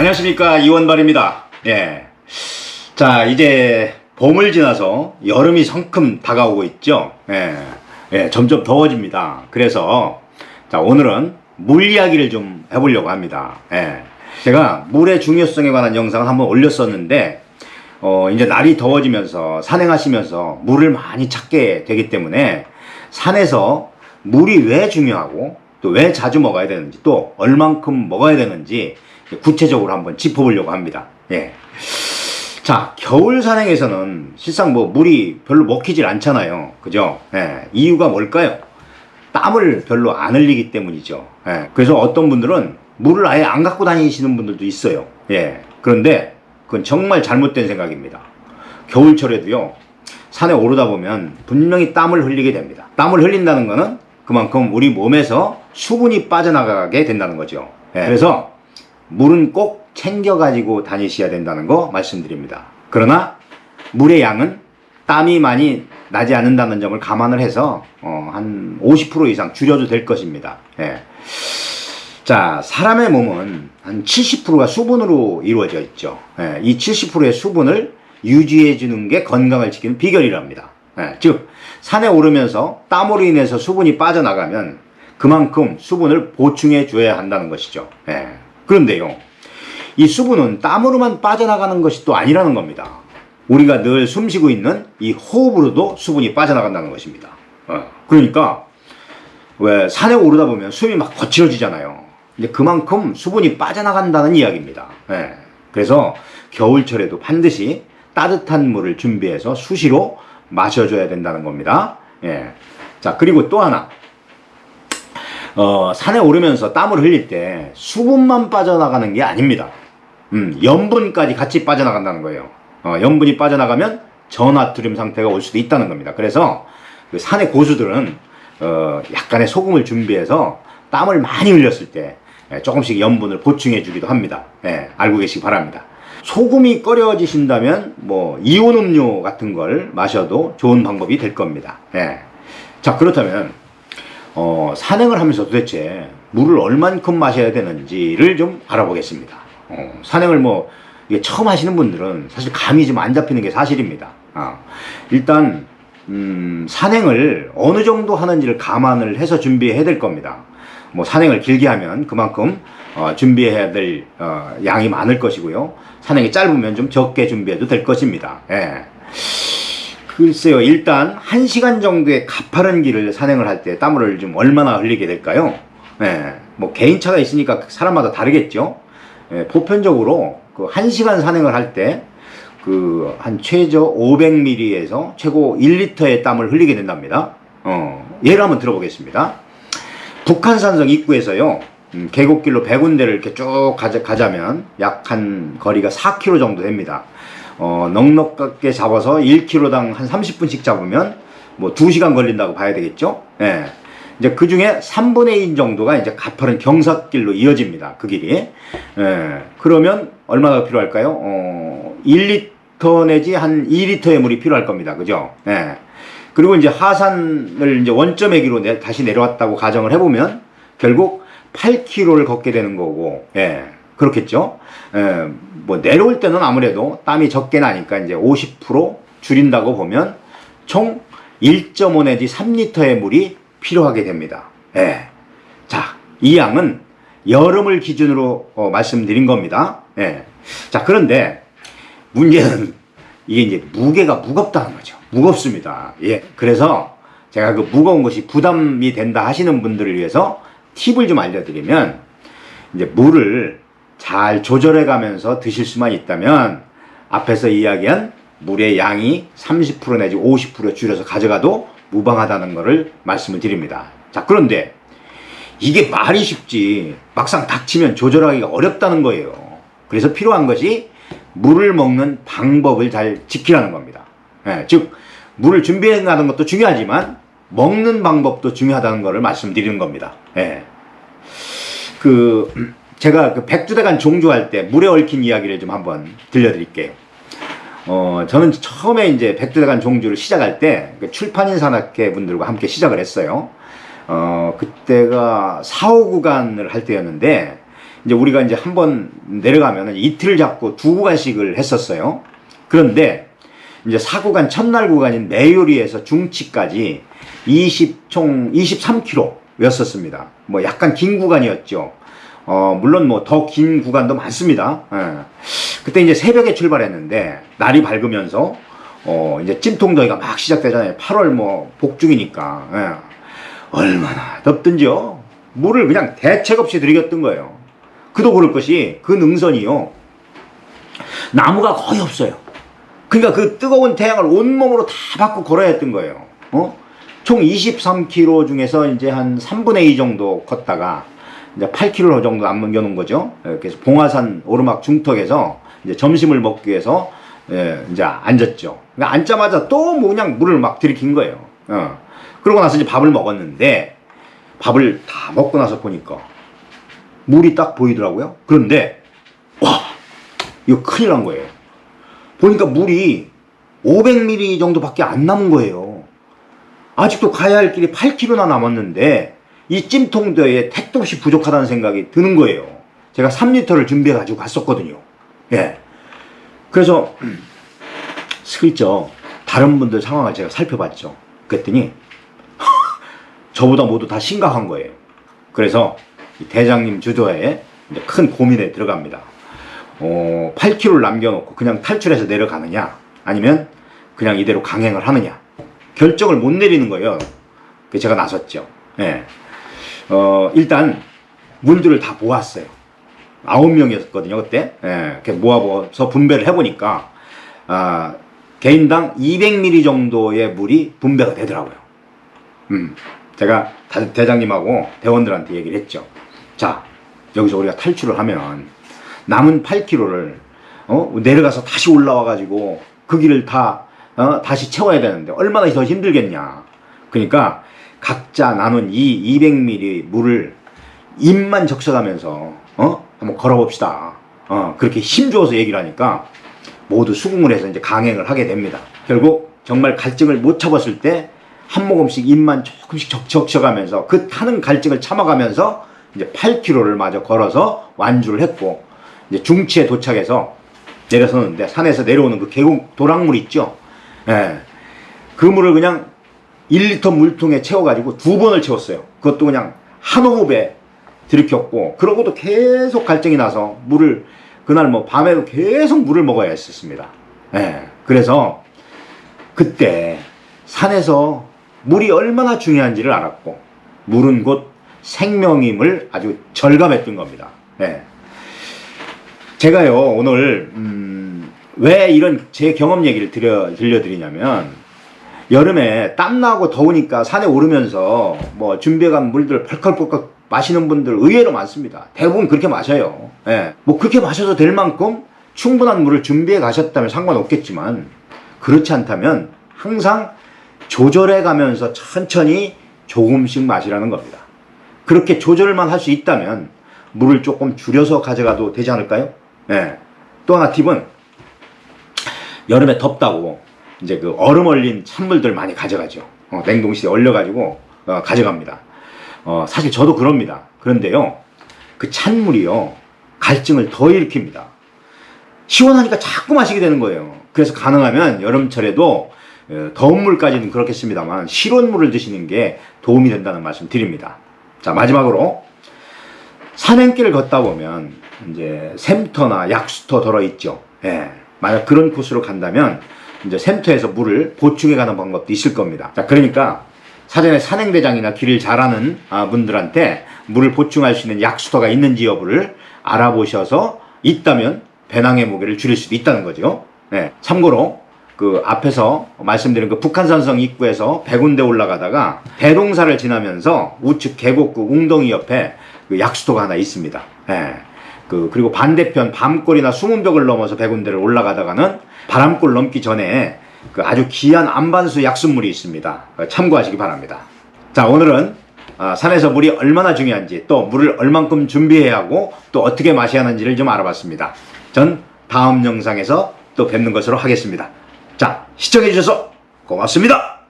안녕하십니까, 이원발입니다. 예. 자, 이제 봄을 지나서 여름이 성큼 다가오고 있죠. 점점 더워집니다. 그래서 자, 오늘은 물 이야기를 좀 해보려고 합니다. 제가 물의 중요성에 관한 영상을 한번 올렸었는데 이제 날이 더워지면서 산행하시면서 물을 많이 찾게 되기 때문에 산에서 물이 왜 중요하고 또 왜 자주 먹어야 되는지 또 얼만큼 먹어야 되는지 구체적으로 한번 짚어보려고 합니다. 자, 겨울 산행에서는 실상 뭐 물이 별로 먹히질 않잖아요. 그죠? 이유가 뭘까요? 땀을 별로 안 흘리기 때문이죠. 그래서 어떤 분들은 물을 아예 안 갖고 다니시는 분들도 있어요. 그런데 그건 정말 잘못된 생각입니다. 겨울철에도요, 산에 오르다 보면 분명히 땀을 흘리게 됩니다. 땀을 흘린다는 거는 그만큼 우리 몸에서 수분이 빠져나가게 된다는 거죠. 그래서 물은 꼭 챙겨 가지고 다니셔야 된다는 거 말씀드립니다. 그러나 물의 양은 땀이 많이 나지 않는다는 점을 감안을 해서 한 50% 이상 줄여도 될 것입니다. 자, 사람의 몸은 한 70%가 수분으로 이루어져 있죠. 이 70%의 수분을 유지해 주는 게 건강을 지키는 비결이랍니다. 즉 산에 오르면서 땀으로 인해서 수분이 빠져나가면 그만큼 수분을 보충해 줘야 한다는 것이죠. 그런데요, 이 수분은 땀으로만 빠져나가는 것이 또 아니라는 겁니다. 우리가 늘 숨쉬고 있는 이 호흡으로도 수분이 빠져나간다는 것입니다. 그러니까 왜 산에 오르다 보면 숨이 막 거칠어지잖아요. 이제 그만큼 수분이 빠져나간다는 이야기입니다. 그래서 겨울철에도 반드시 따뜻한 물을 준비해서 수시로 마셔줘야 된다는 겁니다. 자, 그리고 또 하나, 산에 오르면서 땀을 흘릴 때 수분만 빠져나가는 게 아닙니다. 염분까지 같이 빠져나간다는 거예요. 염분이 빠져나가면 저나트륨 상태가 올 수도 있다는 겁니다. 그래서 그 산의 고수들은 약간의 소금을 준비해서 땀을 많이 흘렸을 때 조금씩 염분을 보충해 주기도 합니다. 알고 계시기 바랍니다. 소금이 꺼려지신다면 뭐 이온 음료 같은 걸 마셔도 좋은 방법이 될 겁니다. 자, 그렇다면 산행을 하면서 도대체 물을 얼만큼 마셔야 되는지를 좀 알아보겠습니다. 산행을 뭐 이게 처음 하시는 분들은 사실 감이 좀 안 잡히는 게 사실입니다. 일단 산행을 어느 정도 하는지를 감안을 해서 준비해야 될 겁니다. 뭐 산행을 길게 하면 그만큼 준비해야 될 양이 많을 것이고요. 산행이 짧으면 좀 적게 준비해도 될 것입니다. 글쎄요, 일단 1시간 정도의 가파른 길을 산행을 할 때 땀을 좀 얼마나 흘리게 될까요? 뭐 개인차가 있으니까 사람마다 다르겠죠. 보편적으로 그 1시간 산행을 할 때 그 한 최저 500ml에서 최고 1리터의 땀을 흘리게 된답니다. 예를 한번 들어보겠습니다. 북한산성 입구에서요, 계곡길로 100군데를 이렇게 쭉 가자면 약 한 거리가 4km 정도 됩니다. 넉넉하게 잡아서 1km당 한 30분씩 잡으면 뭐 2시간 걸린다고 봐야 되겠죠? 이제 그 중에 3분의 1 정도가 이제 가파른 경사길로 이어집니다. 그 길이. 그러면 얼마나 필요할까요? 1리터 내지 한 2리터의 물이 필요할 겁니다. 그죠? 그리고 이제 하산을 이제 원점의 기로 다시 내려왔다고 가정을 해보면 결국 8km를 걷게 되는 거고, 그렇겠죠? 뭐 내려올 때는 아무래도 땀이 적게 나니까 이제 50% 줄인다고 보면 총 1.5 내지 3리터의 물이 필요하게 됩니다. 자, 이 양은 여름을 기준으로 말씀드린 겁니다. 자, 그런데 문제는 이게 이제 무게가 무겁다는 거죠. 무겁습니다. 그래서 제가 그 무거운 것이 부담이 된다 하시는 분들을 위해서 팁을 좀 알려드리면, 이제 물을 잘 조절해 가면서 드실 수만 있다면 앞에서 이야기한 물의 양이 30% 내지 50% 줄여서 가져가도 무방하다는 것을 말씀을 드립니다. 자, 그런데 이게 말이 쉽지 막상 닥치면 조절하기가 어렵다는 거예요. 그래서 필요한 것이 물을 먹는 방법을 잘 지키라는 겁니다. 즉 물을 준비해 가는 것도 중요하지만 먹는 방법도 중요하다는 것을 말씀드리는 겁니다. 제가 그 백두대간 종주할 때 물에 얽힌 이야기를 좀 한번 들려드릴게요. 저는 처음에 이제 백두대간 종주를 시작할 때 출판인 산악회 분들과 함께 시작을 했어요. 그때가 4, 5구간을 할 때였는데 이제 우리가 이제 한번 내려가면 이틀 잡고 2구간씩을 했었어요. 그런데 이제 4구간 첫날 구간인 매요리에서 중치까지 총 23km였었습니다. 뭐 약간 긴 구간이었죠. 물론 뭐 더 긴 구간도 많습니다. 예. 그때 이제 새벽에 출발했는데 날이 밝으면서 이제 찜통더위가 막 시작되잖아요. 8월 뭐 복중이니까. 예. 얼마나 덥든지요. 물을 그냥 대책 없이 들이켰던 거예요. 그도 그럴 것이 그 능선이요. 나무가 거의 없어요. 그러니까 그 뜨거운 태양을 온몸으로 다 받고 걸어야 했던 거예요. 총 23km 중에서 이제 한 3분의 2 정도 걷다가 이제 8km 정도 남겨놓은 거죠. 그래서 봉화산 오르막 중턱에서 이제 점심을 먹기 위해서 이제 앉았죠. 그러니까 앉자마자 또 뭐 그냥 물을 막 들이킨 거예요. 그러고 나서 이제 밥을 먹었는데 밥을 다 먹고 나서 보니까 물이 딱 보이더라고요. 그런데 와, 이거 큰일 난 거예요. 보니까 물이 500ml 정도밖에 안 남은 거예요. 아직도 가야 할 길이 8km나 남았는데 이 찜통더위에 택도 없이 부족하다는 생각이 드는 거예요. 제가 3리터를 준비해 가지고 갔었거든요. 예. 그래서 슬쩍 다른 분들 상황을 제가 살펴봤죠. 그랬더니 저보다 모두 다 심각한 거예요. 그래서 대장님 주도에 이제 큰 고민에 들어갑니다. 8km를 남겨놓고 그냥 탈출해서 내려가느냐, 아니면 그냥 이대로 강행을 하느냐, 결정을 못 내리는 거예요. 그래서 제가 나섰죠. 예. 일단 물들을 다 모았어요. 9명이었거든요 그때. 예. 이렇게 모아서 분배를 해보니까 개인당 200ml 정도의 물이 분배가 되더라고요. 제가 대장님하고 대원들한테 얘기를 했죠. 자, 여기서 우리가 탈출을 하면 남은 8km를 내려가서 다시 올라와 가지고 그 길을 다 다시 채워야 되는데 얼마나 더 힘들겠냐. 그러니까 각자 나눈 이 200ml 물을 입만 적셔가면서 한번 걸어봅시다. 그렇게 힘줘서 얘기를 하니까 모두 수긍을 해서 이제 강행을 하게 됩니다. 결국 정말 갈증을 못 참았을 때 한 모금씩 입만 조금씩 적셔가면서 그 타는 갈증을 참아가면서 이제 8km를 마저 걸어서 완주를 했고, 이제 중치에 도착해서 내려서는데 산에서 내려오는 그 계곡 도랑물 있죠. 예. 그 물을 그냥 1리터 물통에 채워가지고 2번을 채웠어요. 그것도 그냥 한 호흡에 들이켰고, 그러고도 계속 갈증이 나서 물을 그날 뭐 밤에도 계속 물을 먹어야 했었습니다. 예. 그래서 그때 산에서 물이 얼마나 중요한지를 알았고, 물은 곧 생명임을 아주 절감했던 겁니다. 예. 제가요 오늘 왜 이런 제 경험 얘기를 들려드리냐면, 여름에 땀나고 더우니까 산에 오르면서 뭐 준비해간 물들 펄컥펄컥 마시는 분들 의외로 많습니다. 대부분 그렇게 마셔요. 예. 뭐 그렇게 마셔도 될 만큼 충분한 물을 준비해 가셨다면 상관없겠지만, 그렇지 않다면 항상 조절해 가면서 천천히 조금씩 마시라는 겁니다. 그렇게 조절만 할 수 있다면 물을 조금 줄여서 가져가도 되지 않을까요? 예. 또 하나 팁은, 여름에 덥다고 이제 그 얼음 얼린 찬물들 많이 가져가죠. 냉동실에 얼려가지고 가져갑니다. 사실 저도 그럽니다. 그런데요, 그 찬물이요 갈증을 더 일으킵니다. 시원하니까 자꾸 마시게 되는 거예요. 그래서 가능하면 여름철에도 더운 물까지는 그렇겠습니다만 실온물을 드시는 게 도움이 된다는 말씀 드립니다. 자, 마지막으로 산행길을 걷다 보면 이제 샘터나 약수터 들어있죠. 예. 만약 그런 코스로 간다면 이제 샘터에서 물을 보충해 가는 방법도 있을 겁니다. 자, 그러니까 사전에 산행대장이나 길을 잘 아는 분들한테 물을 보충할 수 있는 약수터가 있는지 여부를 알아보셔서 있다면 배낭의 무게를 줄일 수도 있다는 거죠. 네. 참고로 그 앞에서 말씀드린 그 북한산성 입구에서 백운대 올라가다가 대동사를 지나면서 우측 계곡구 웅덩이 옆에 그 약수터가 하나 있습니다. 네. 그리고 반대편 밤골이나 수문벽을 넘어서 백운대를 올라가다가는 바람골 넘기 전에 그 아주 귀한 안반수 약수물이 있습니다. 참고하시기 바랍니다. 자, 오늘은 산에서 물이 얼마나 중요한지, 또 물을 얼만큼 준비해야 하고 또 어떻게 마셔야 하는지를 좀 알아봤습니다. 전 다음 영상에서 또 뵙는 것으로 하겠습니다. 자, 시청해 주셔서 고맙습니다.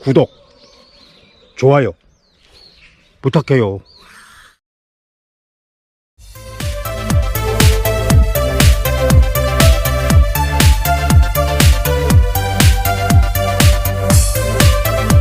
구독, 좋아요 부탁해요.